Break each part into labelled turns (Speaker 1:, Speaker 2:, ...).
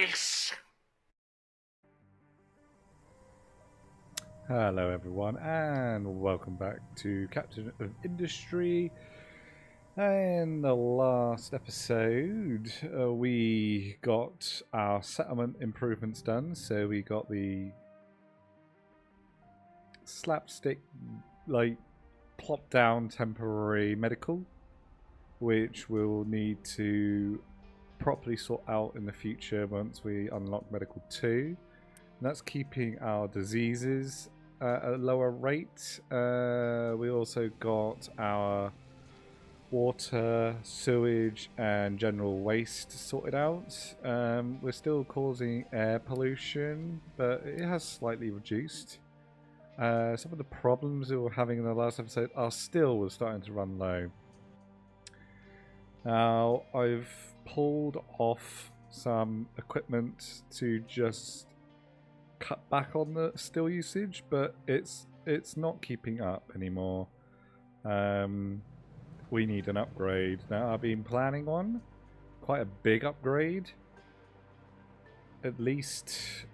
Speaker 1: this.
Speaker 2: Hello everyone and welcome back to Captain of Industry. In the last episode we got our settlement improvements done, so we got the slapstick like plop down temporary medical, which we'll need to properly sort out in the future once we unlock medical 2. And that's keeping our diseases at a lower rate. We also got our water, sewage and general waste sorted out. We're still causing air pollution, but it has slightly reduced. Some of the problems we were having in the last episode are still starting to run low. Now I've pulled off some equipment to just cut back on the steel usage, but it's not keeping up anymore. We need an upgrade. Now I've been planning one, quite a big upgrade, at least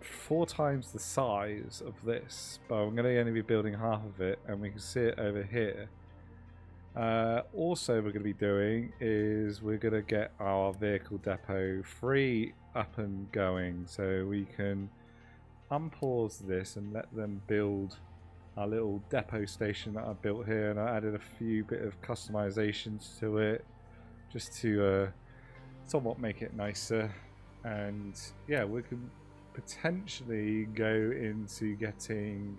Speaker 2: 4 times the size of this, but I'm going to only be building half of it, and we can see it over here. Also we're going to be doing is we're going to get our vehicle depot 3 up and going, so we can unpause this and let them build our little depot station that I built here. And I added a few bit of customizations to it just to somewhat make it nicer. And yeah, we can potentially go into getting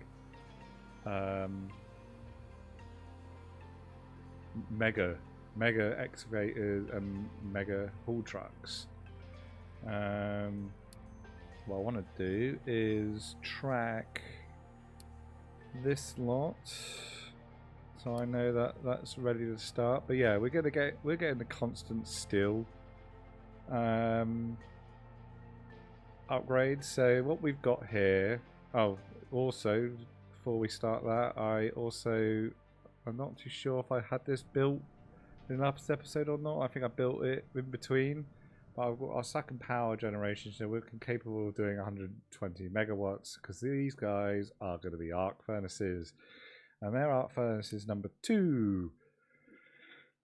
Speaker 2: mega excavators and mega haul trucks. What I want to do is track this lot, so I know that that's ready to start. But yeah, we're getting the constant steel upgrade. So what we've got here. Oh, also before we start that, I'm not too sure if I had this built in the last episode or not. I think I built it in between. But I've got our second power generation, so we're capable of doing 120 megawatts, because these guys are going to be arc furnaces. And they're arc furnaces number 2.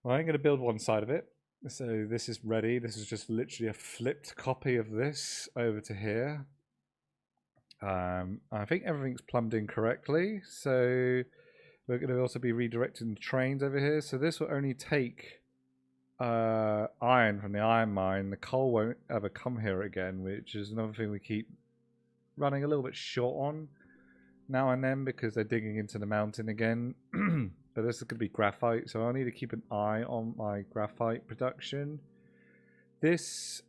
Speaker 2: Well, I'm going to build one side of it. So this is ready. This is just literally a flipped copy of this over to here. I think everything's plumbed in correctly. So we're going to also be redirecting the trains over here. So this will only take iron from the iron mine. The coal won't ever come here again, which is another thing we keep running a little bit short on now and then because they're digging into the mountain again. But this is going to be graphite, so I need to keep an eye on my graphite production. This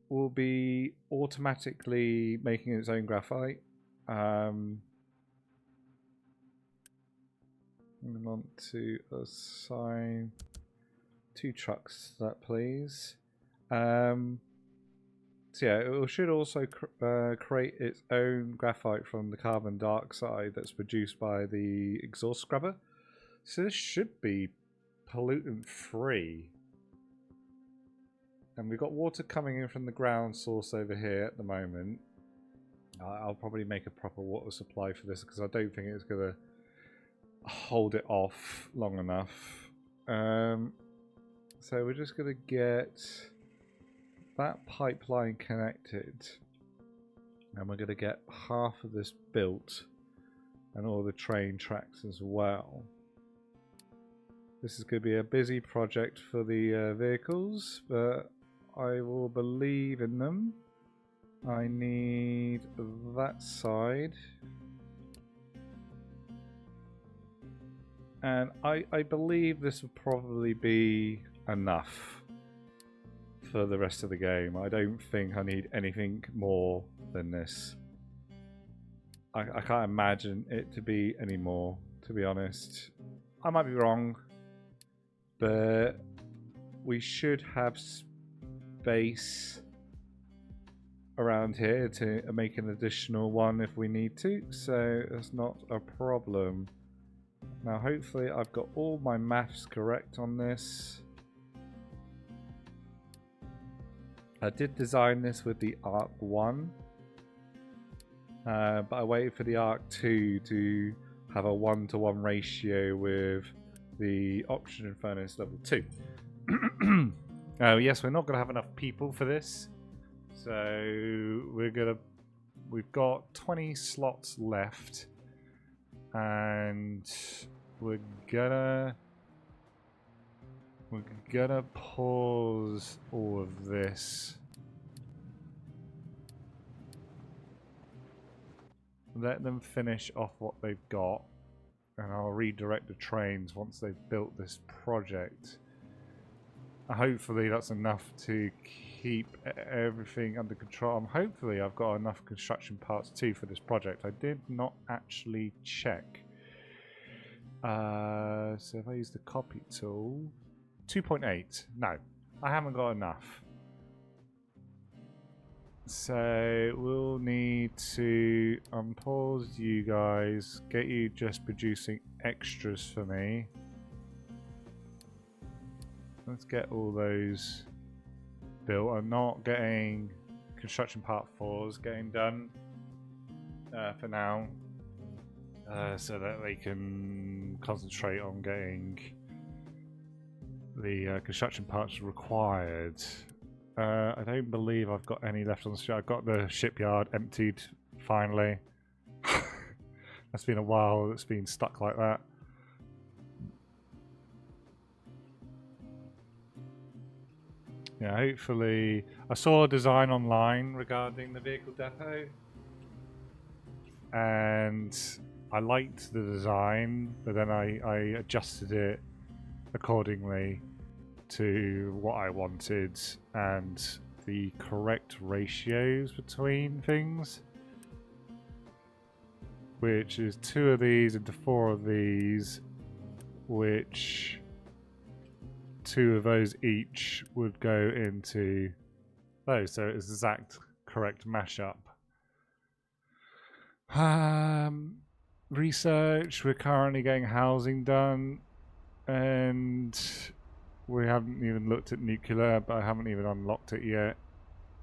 Speaker 2: will be automatically making its own graphite. I want to assign 2 trucks to that, please. So yeah, it should also create its own graphite from the carbon dioxide that's produced by the exhaust scrubber. So this should be pollutant free. And we've got water coming in from the ground source over here at the moment. I'll probably make a proper water supply for this, because I don't think it's going to hold it off long enough. So we're just going to get that pipeline connected, and we're going to get half of this built and all the train tracks as well. This is going to be a busy project for the vehicles, but I will believe in them. I need that side. And I believe this will probably be enough for the rest of the game. I don't think I need anything more than this. I can't imagine it to be any more, to be honest. I might be wrong, but we should have space around here to make an additional one if we need to, so it's not a problem. Now hopefully I've got all my maths correct on this. I did design this with the Arc 1, but I waited for the Arc 2 to have a 1-to-1 ratio with the Oxygen Furnace level 2. Oh yes, we're not going to have enough people for this, so we've got 20 slots left, and we're gonna pause all of this. Let them finish off what they've got, and I'll redirect the trains once they've built this project. Hopefully that's enough to keep everything under control. Hopefully I've got enough construction parts too for this project. I did not actually check. So if I use the copy tool, 2.8. No, I haven't got enough. So we'll need to unpause you guys, get you just producing extras for me. Let's get all those built. I'm not getting construction part 4s getting done for now, so that they can concentrate on getting the construction parts required. I don't believe I've got any left on the ship. I've got the shipyard emptied finally. That's been a while. It's been stuck like that. Yeah, hopefully. I saw a design online regarding the vehicle depot, and I liked the design, but then I adjusted it accordingly to what I wanted and the correct ratios between things, which is 2 of these into 4 of these, which 2 of those each would go into those, so it's exact correct mashup. Research, we're currently getting housing done, and we haven't even looked at nuclear, but I haven't even unlocked it yet.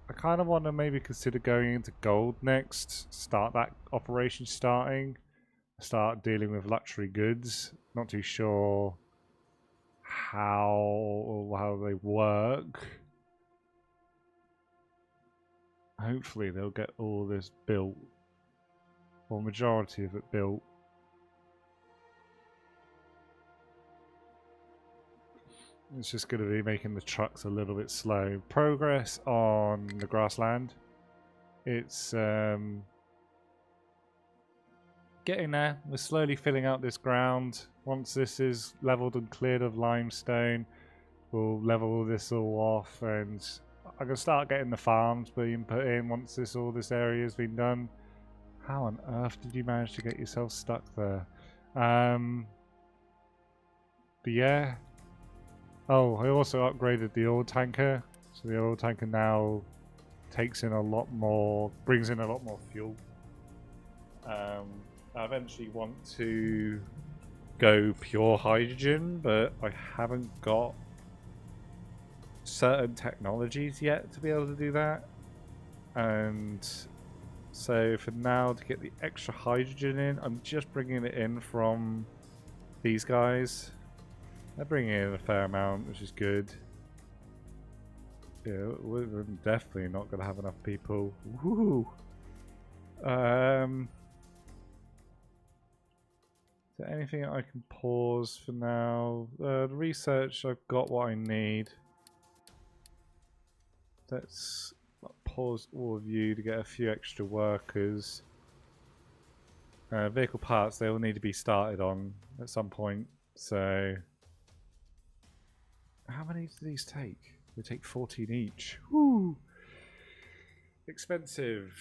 Speaker 2: I kind of want to maybe consider going into gold next, start that operation start dealing with luxury goods. Not too sure how they work. Hopefully they'll get all this built, or majority of it built. It's just going to be making the trucks a little bit slow. Progress on the grassland. It's getting there. We're slowly filling out this ground. Once this is leveled and cleared of limestone, we'll level this all off, and I can start getting the farms being put in once all this area has been done. How on earth did you manage to get yourself stuck there? But yeah. Oh, I also upgraded the oil tanker, so the oil tanker now takes in a lot more, brings in a lot more fuel. I eventually want to go pure hydrogen, but I haven't got certain technologies yet to be able to do that. And so for now, to get the extra hydrogen in, I'm just bringing it in from these guys. They're bringing in a fair amount, which is good. Yeah, we're definitely not going to have enough people. Woohoo! Is there anything I can pause for now? The research, I've got what I need. Let's pause all of you to get a few extra workers. Vehicle parts, they all need to be started on at some point, so... How many do these take? They take 14 each. Woo! Expensive.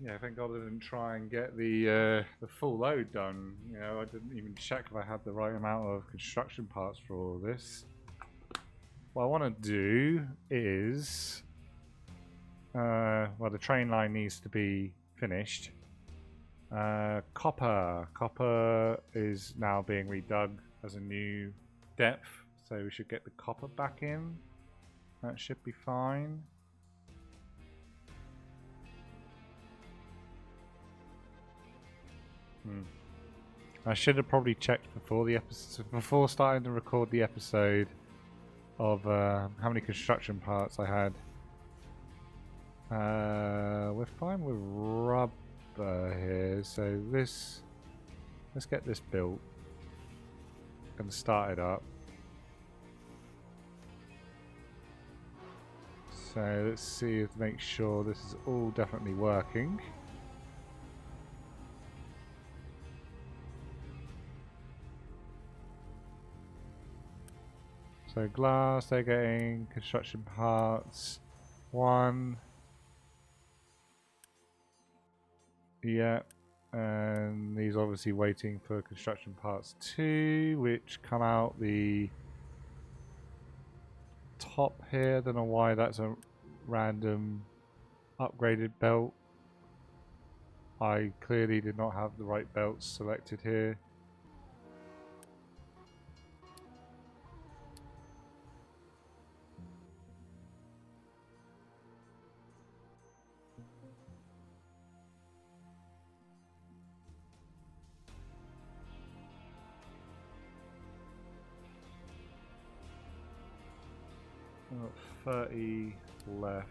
Speaker 2: Yeah, thank God I didn't try and get the full load done. You know, I didn't even check if I had the right amount of construction parts for all of this. What I want to do is... well, the train line needs to be finished. Copper. Copper is now being redug as a new depth. So we should get the copper back in. That should be fine. I should have probably checked before the episode, before starting to record the episode, of how many construction parts I had. We're fine with rubber here, so let's get this built and start it up. So let's see if make sure this is all definitely working. So glass, they're getting construction parts. 1. Yeah. And these obviously waiting for construction parts 2, which come out the top here. Don't know why that's a random upgraded belt. I clearly did not have the right belts selected here. Got 30 left.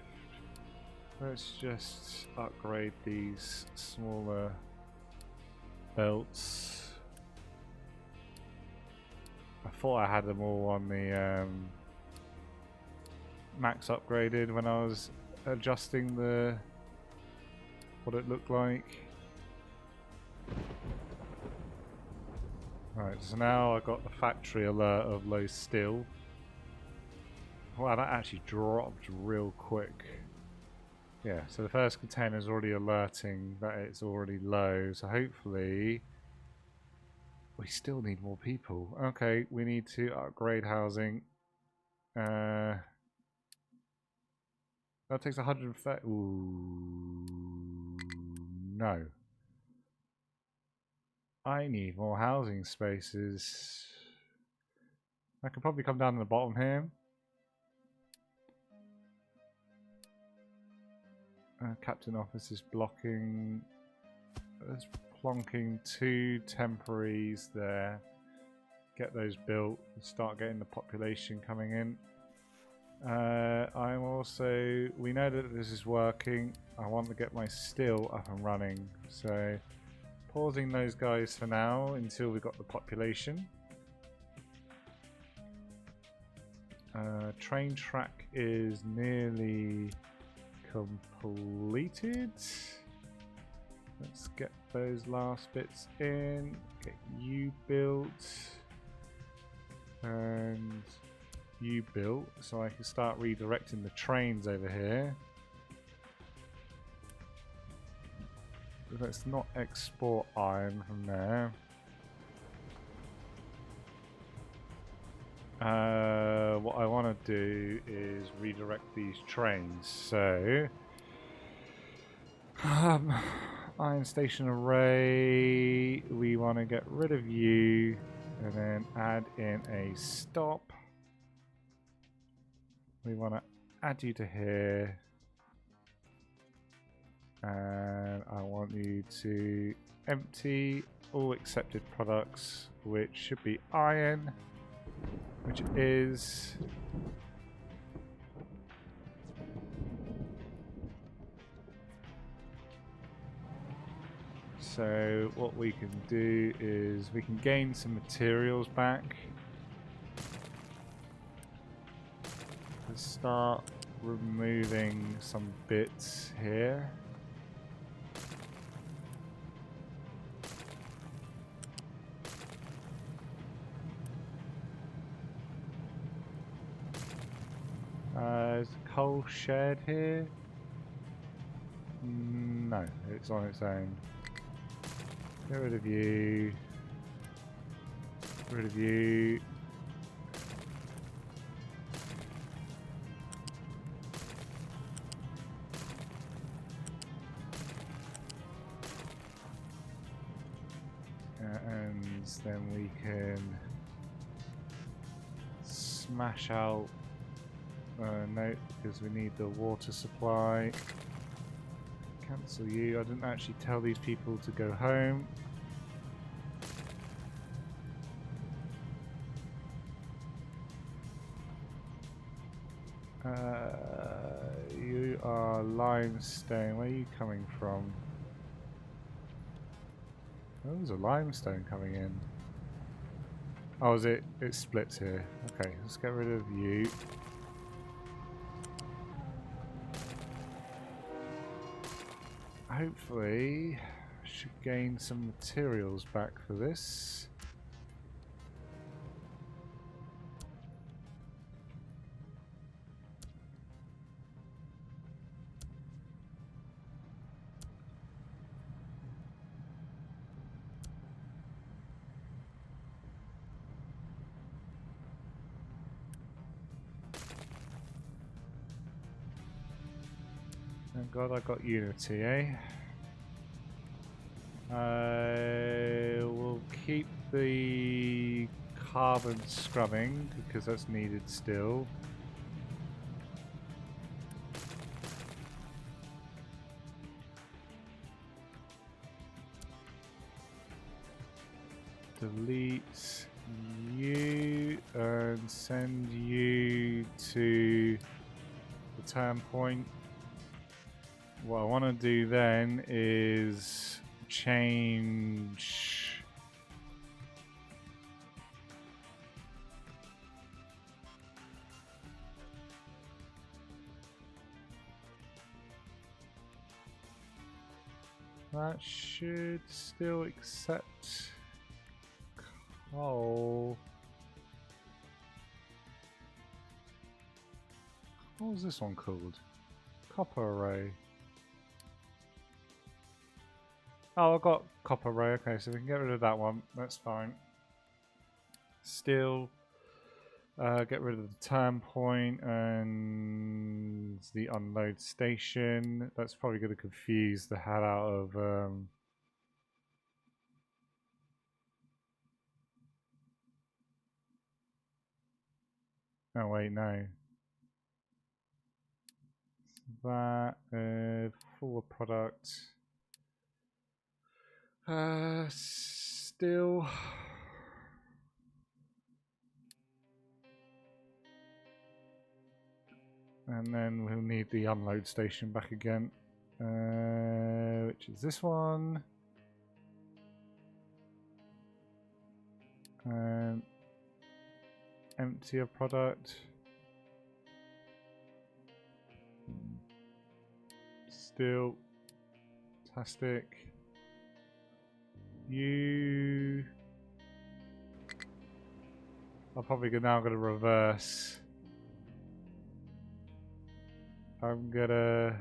Speaker 2: Let's just upgrade these smaller belts. I thought I had them all on the max upgraded when I was adjusting the what it looked like. Right, so now I got the factory alert of low steel. Wow, that actually dropped real quick. Yeah, so the first container is already alerting that it's already low, so hopefully we still need more people. Okay, we need to upgrade housing. That takes 130. Ooh, no. I need more housing spaces. I could probably come down to the bottom here. Captain office is blocking. Let's plonking 2 temporaries there. Get those built and start getting the population coming in. I'm also, we know that this is working. I want to get my steel up and running. So pausing those guys for now until we've got the population. Train track is nearly completed. Let's get those last bits in. Get you built and you built, so I can start redirecting the trains over here. Let's not export iron from there. What I want to do is redirect these trains. So, iron station array. We want to get rid of you, and then add in a stop. We want to add you to here, and I want you to empty all accepted products, which should be iron. Which is so what we can do is we can gain some materials back. Let's start removing some bits here. Is the coal shed here? No, it's on its own. Get rid of you. Get rid of you. And then we can smash out no, because we need the water supply. Cancel you. I didn't actually tell these people to go home. You are limestone. Where are you coming from? Oh, there's a limestone coming in. Oh, is it? It splits here. Okay, let's get rid of you. Hopefully, I should gain some materials back for this. Thank God I got Unity, eh? I will keep the carbon scrubbing because that's needed still. Delete you and send you to the turn point. What I want to do then is change that should still accept coal. What was this one called? Copper array. Oh, I got copper array. Okay, so we can get rid of that one. That's fine. Still, get rid of the turn point and the unload station. That's probably going to confuse the hell out of. Oh wait, no. That forward product. Still. And then we'll need the unload station back again. Which is this one. Empty a product. Still. Fantastic. You. I'm probably now going to reverse. I'm gonna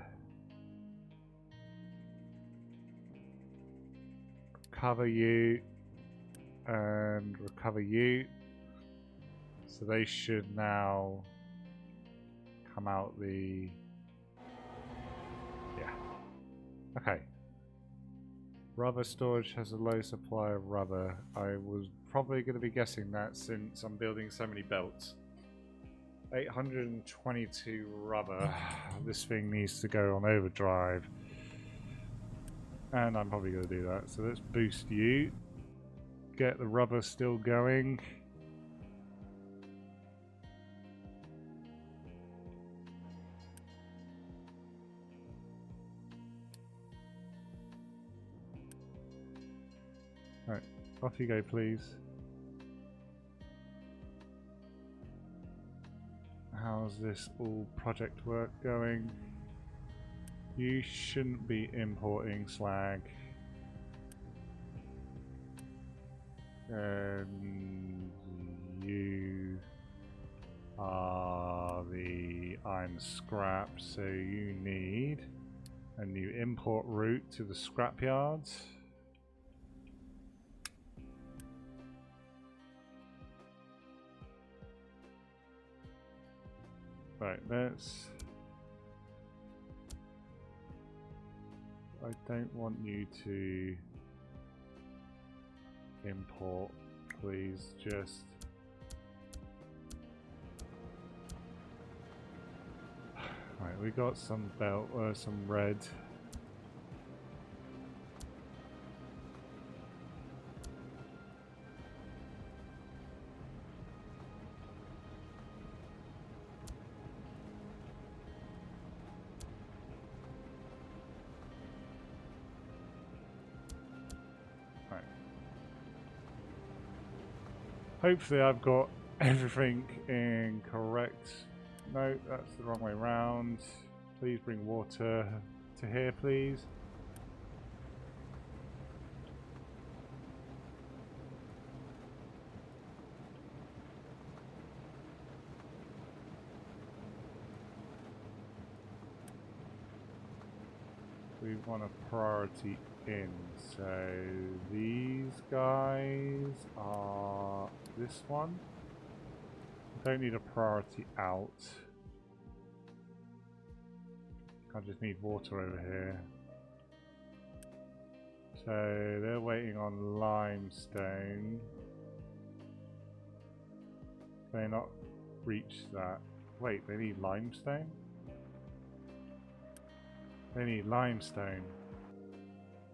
Speaker 2: recover you and recover you. So they should now come out the... Yeah. Okay. Rubber storage has a low supply of rubber. I was probably going to be guessing that since I'm building so many belts. 822 rubber. This thing needs to go on overdrive. And I'm probably going to do that. So let's boost you. Get the rubber still going. Right, off you go, please. How's this all project work going? You shouldn't be importing slag. And you are the iron scrap, so you need a new import route to the scrapyards. Right, let's... I don't want you to import, please, just... Right, we got some some red. Hopefully I've got everything in correct. No, that's the wrong way round. Please bring water to here, please. We want a priority in, so these guys are this one. Don't need a priority out. I just need water over here. So they're waiting on limestone. Can they not reach that? Wait, they need limestone? They need limestone.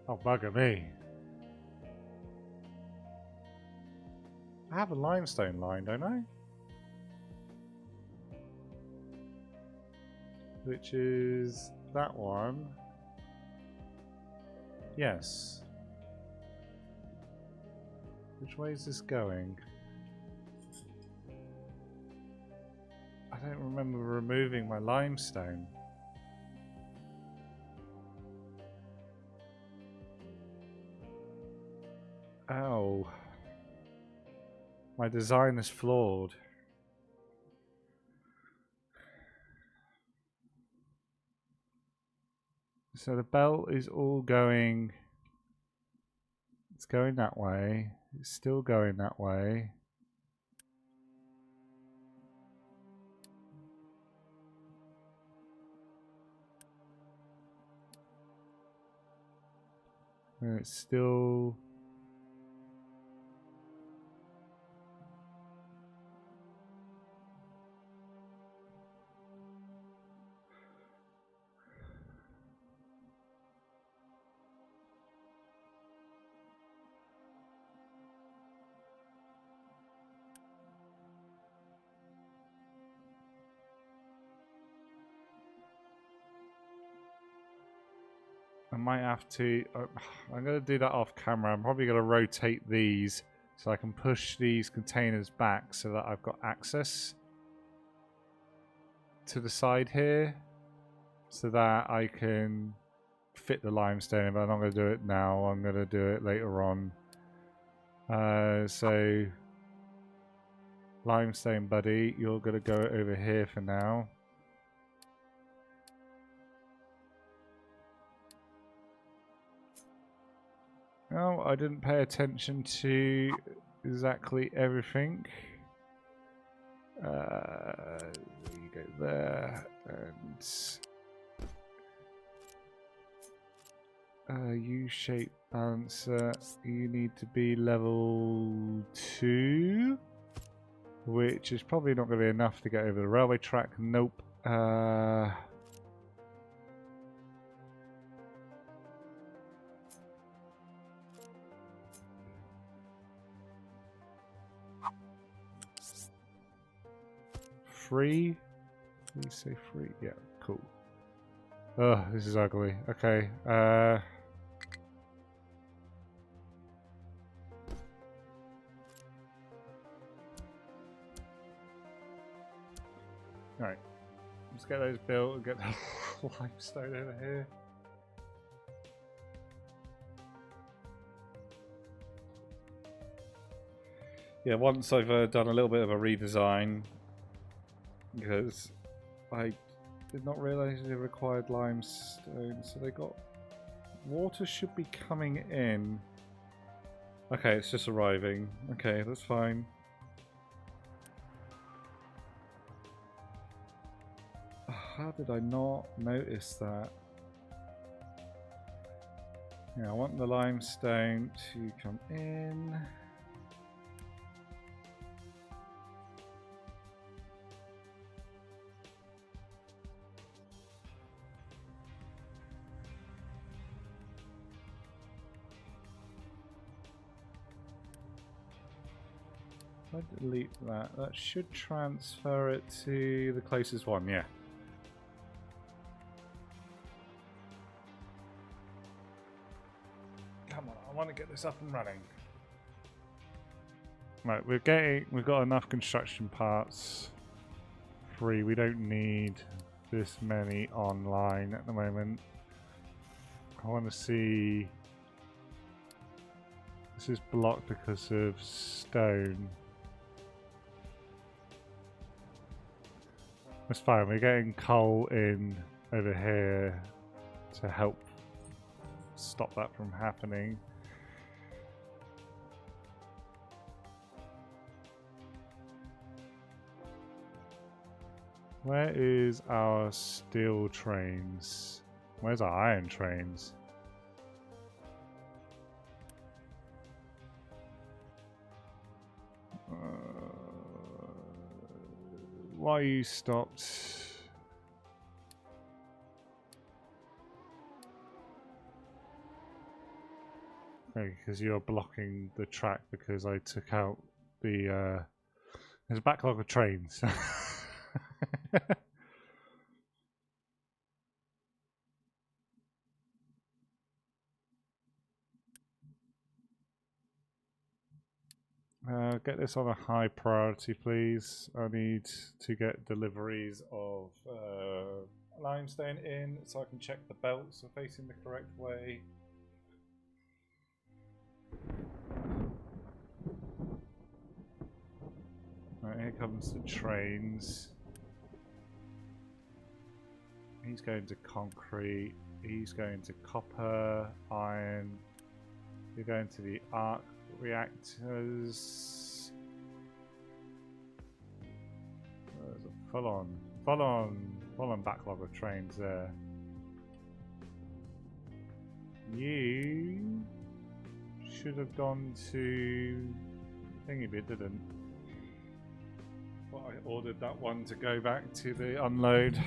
Speaker 2: Oh, bugger me. I have a limestone line, don't I? Which is that one. Yes. Which way is this going? I don't remember removing my limestone. Oh. My design is flawed. So the belt is all going... It's going that way. It's still going that way. And it's still... I might have to... I'm going to do that off camera. I'm probably going to rotate these so I can push these containers back so that I've got access to the side here so that I can fit the limestone, but I'm not going to do it now. I'm going to do it later on. So limestone buddy, you're going to go over here for now. No, I didn't pay attention to exactly everything. You go there, and U-shape balancer. You need to be level 2, which is probably not going to be enough to get over the railway track. Nope. Free? Did you say free? Yeah, cool. Oh, this is ugly. Okay. Alright. Let's get those built and get the limestone over here. Yeah, once I've done a little bit of a redesign, because I did not realise they required limestone, so they got... Water should be coming in. Okay, it's just arriving. Okay, that's fine. How did I not notice that? Yeah, I want the limestone to come in. If I delete that, that should transfer it to the closest one, yeah. Come on, I want to get this up and running. Right, we've got enough construction parts free. We don't need this many online at the moment. I want to see. This is blocked because of stone. That's fine. We're getting coal in over here to help stop that from happening. Where is our steel trains? Where's our iron trains? Why you stopped? Because you're blocking the track because I took out the there's a backlog of trains. Get this on a high priority, please. I need to get deliveries of limestone in so I can check the belts are facing the correct way. Right, here comes the trains. He's going to concrete. He's going to copper, iron. You're going to the arc reactors. There's a full-on backlog of trains there. You should have gone to thingy bit, didn't? But I ordered that one to go back to the unload.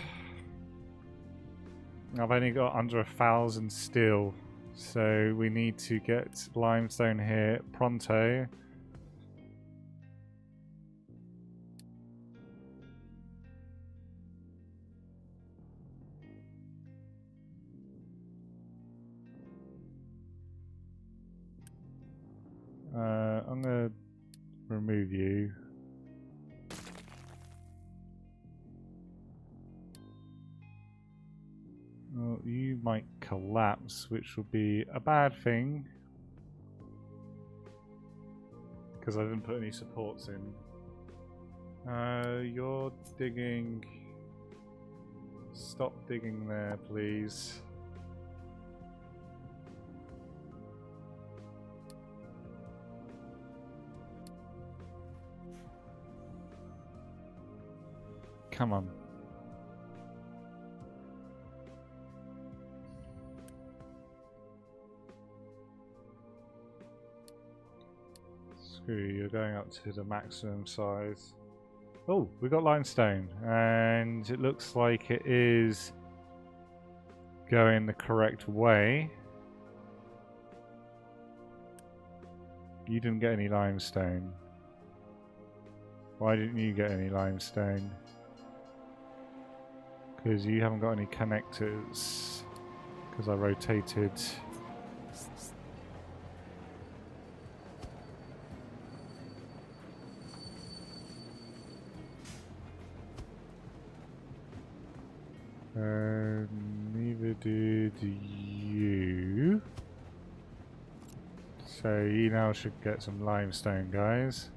Speaker 2: I've only got under 1,000 steel, so we need to get limestone here pronto. I'm gonna remove you. Well, you might collapse, which will be a bad thing because I didn't put any supports in. You're digging. Stop digging there, please. Come on. Screw you, you're going up to the maximum size. Oh, we got limestone, and it looks like it is going the correct way. You didn't get any limestone. Why didn't you get any limestone? Because you haven't got any connectors. Because I rotated. Neither did you. So you now should get some limestone, guys.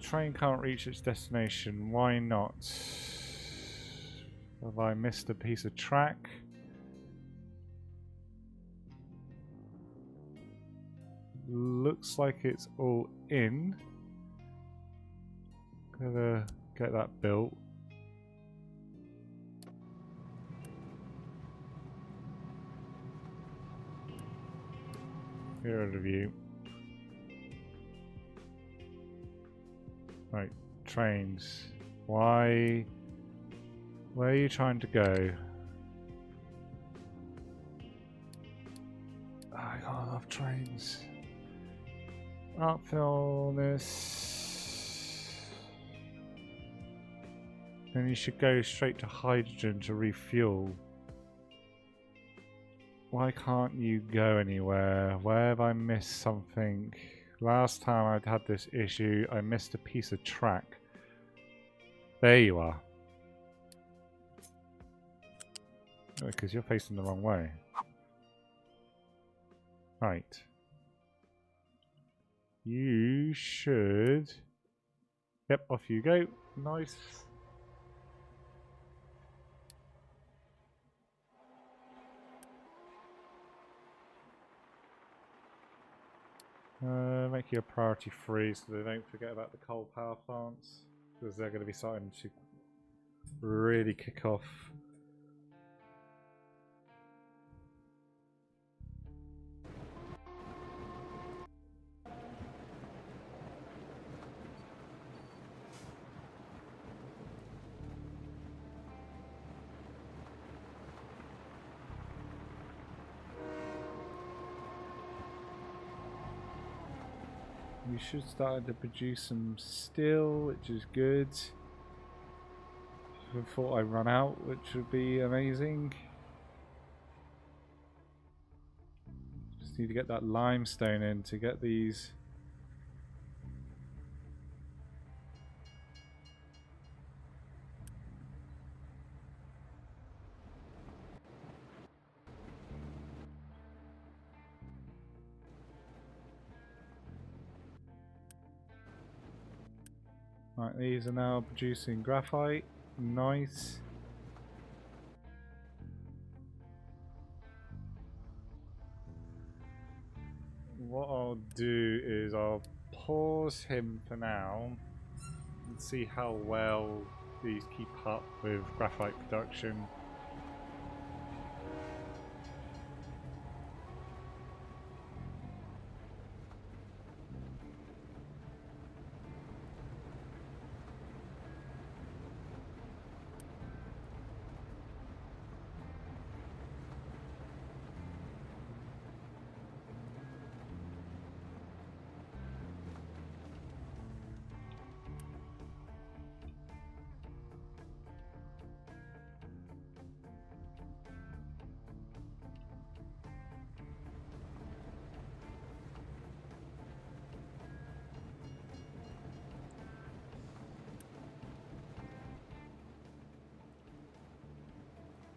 Speaker 2: Train can't reach its destination. Why not? Have I missed a piece of track? Looks like it's all in. Gotta get that built. Get rid of you. Right, trains. Why? Where are you trying to go? Oh, I got enough trains. Upfill this. Then you should go straight to hydrogen to refuel. Why can't you go anywhere? Where have I missed something? Last time I'd had this issue, I missed a piece of track. There you are. Because you're facing the wrong way. Right. You should... Yep, off you go. Nice. Make your priority free so they don't forget about the coal power plants. Because they're going to be starting to really kick off. You should start to produce some steel, which is good. Before I run out, which would be amazing. Just need to get that limestone in to get these. Right, these are now producing graphite. Nice. What I'll do is I'll pause him for now and see how well these keep up with graphite production.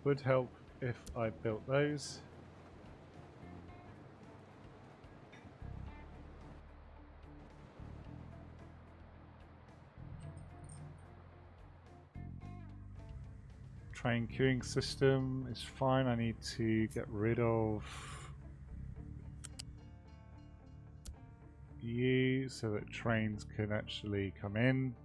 Speaker 2: Would help if I built those. Train queuing system is fine. I need to get rid of you so that trains can actually come in.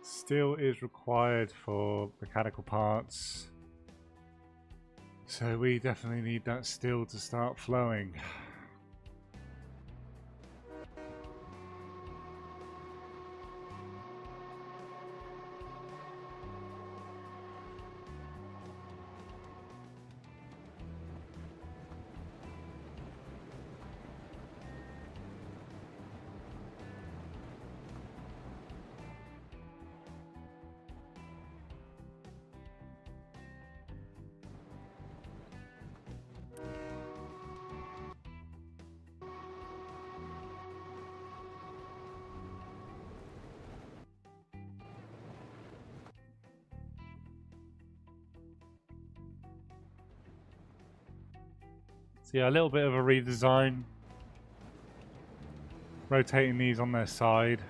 Speaker 2: Steel is required for mechanical parts, so we definitely need that steel to start flowing. So yeah, a little bit of a redesign. rotating these on their side.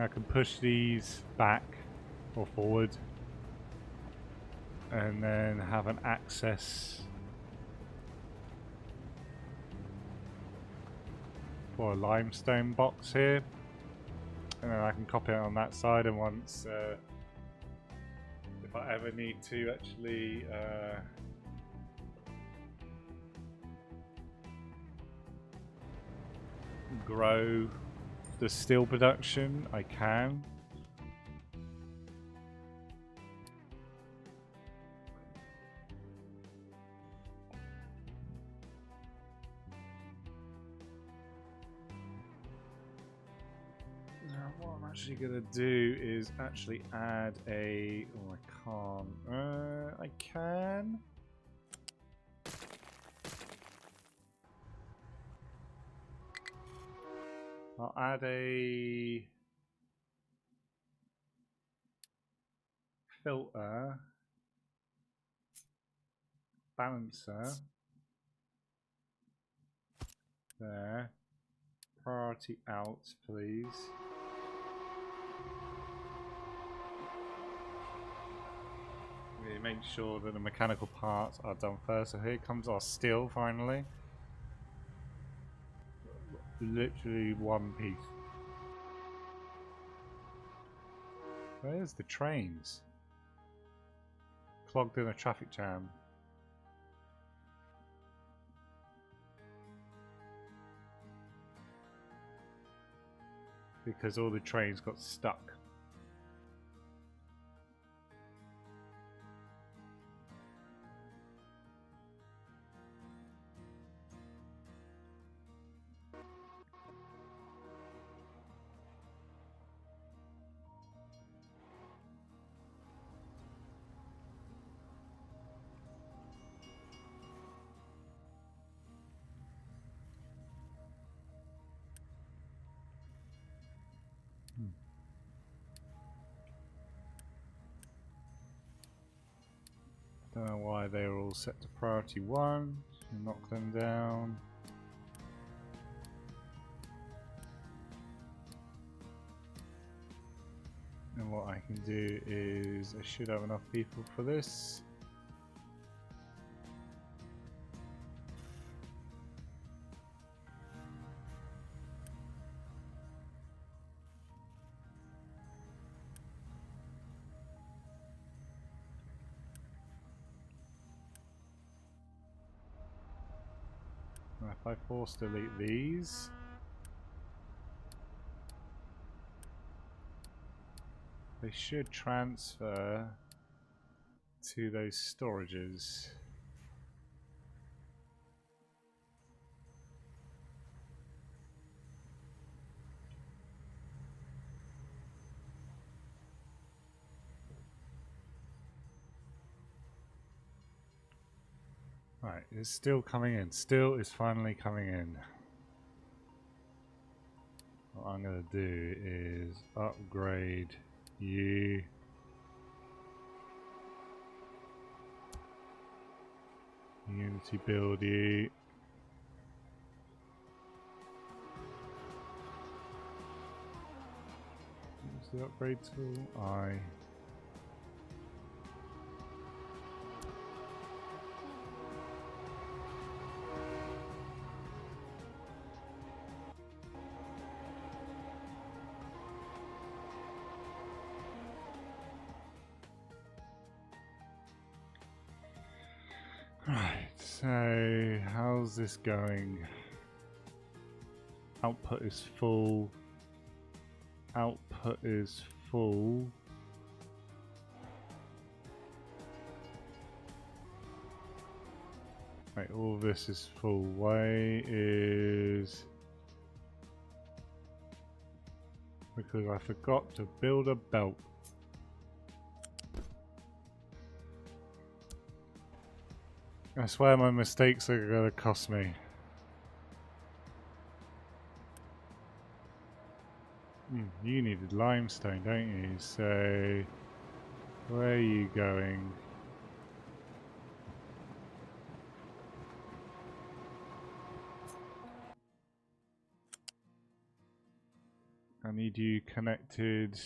Speaker 2: I can push these back or forward and then have an access for a limestone box here, and then I can copy it on that side, and once if I ever need to actually grow the steel production, I can. Now what I'm actually going to do is actually add a... Oh, I can't. I can. I'll add a filter, balancer, there, priority out please. We make sure that the mechanical parts are done first. So here comes our steel finally. Literally one piece. Where's the trains? Clogged in a traffic jam. Because all the trains got stuck. Don't know why they were all set to priority 1. Knock them down. And what I can do is I should have enough people for this. If I force delete these, they should transfer to those storages. Right, it's still coming in. Still is finally coming in. What I'm going to do is upgrade you. Unity build you. What's the upgrade tool? I. Right, so how's this going? Output is full. Output is full. Right, all of this is full. Why is... Because I forgot to build a belt. I swear my mistakes are going to cost me. You needed limestone, don't you? So, where are you going? need you connected.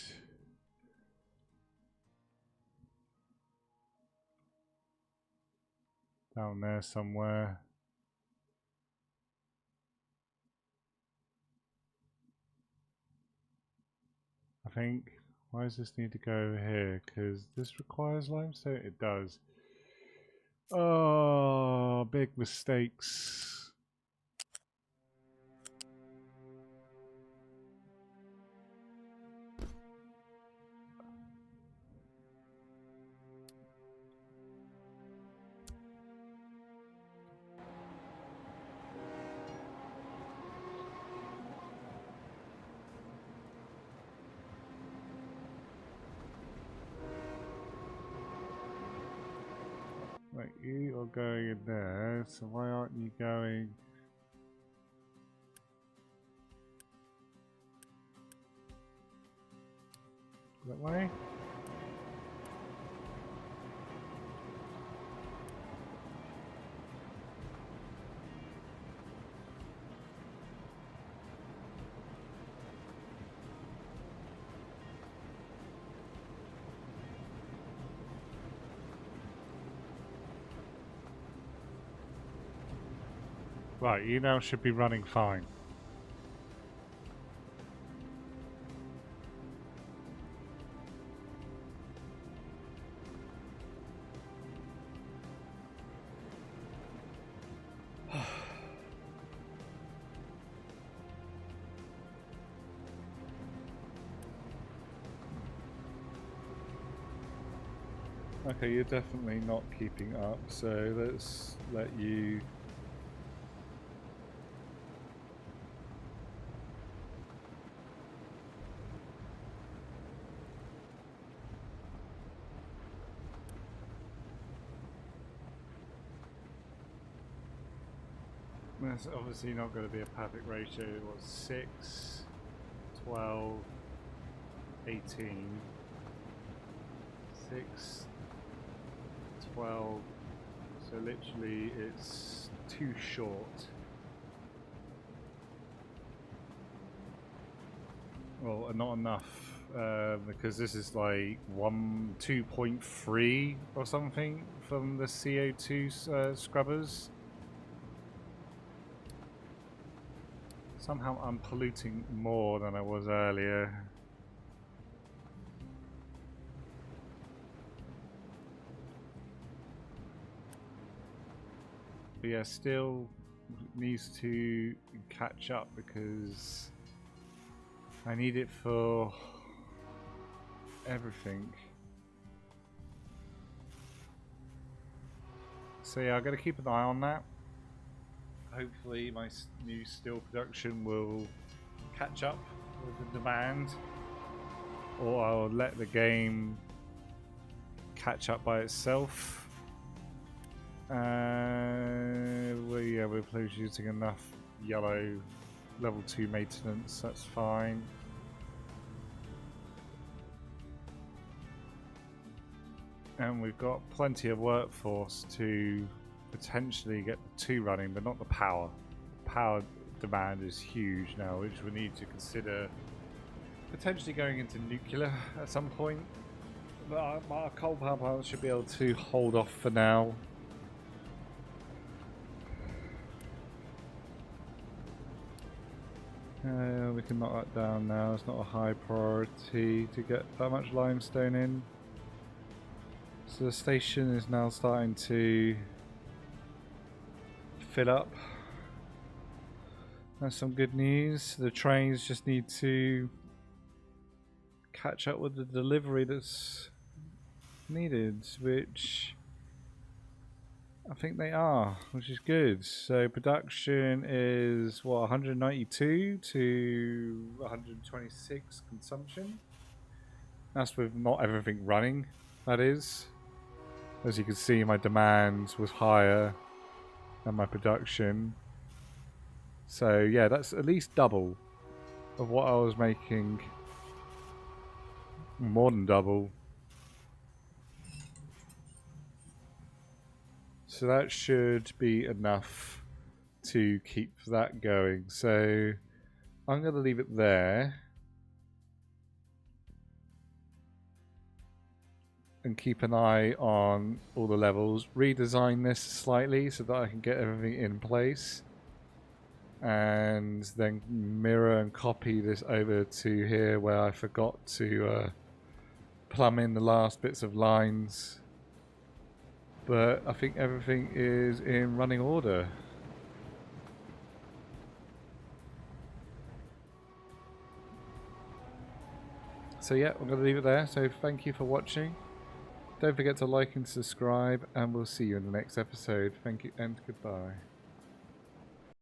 Speaker 2: Down there somewhere. I think. Why does this need to go over here? Because this requires limestone? It does. Oh, big mistakes. Right, you are going in there, so why aren't you going that way? Right, you now should be running fine. Okay, you're definitely not keeping up, so let's let you... That's obviously not going to be a perfect ratio. What, 6, 12, 18, 6, 12, so literally it's too short. Well, not enough, because this is like 2.3 or something from the CO2 scrubbers. Somehow I'm polluting more than I was earlier. But yeah, still needs to catch up because I need it for everything. So yeah, I've got to keep an eye on that. Hopefully my new steel production will catch up with the demand, or I'll let the game catch up by itself. Well, yeah, we're producing enough yellow level 2 maintenance, that's fine. And we've got plenty of workforce to potentially get the 2 running, but not the power. Power demand is huge now, which we need to consider potentially going into nuclear at some point. But our coal power plant should be able to hold off for now. We can knock that down now. It's not a high priority to get that much limestone in. So the station is now starting to fill up. That's some good news. The trains just need to catch up with the delivery that's needed, which I think they are, which is good. So production is what, 192 to 126 consumption. That's with not everything running, that is. As you can see, my demand was higher than my production. So yeah, that's at least double of what I was making. More than double. So that should be enough to keep that going. So I'm going to leave it there. and keep an eye on all the levels, redesign this slightly so that I can get everything in place, and then mirror and copy this over to here where I forgot to plumb in the last bits of lines. But I think everything is in running order. So yeah, I'm going to leave it there. So thank you for watching. Don't forget to like and subscribe, and we'll see you in the next episode. Thank you and goodbye.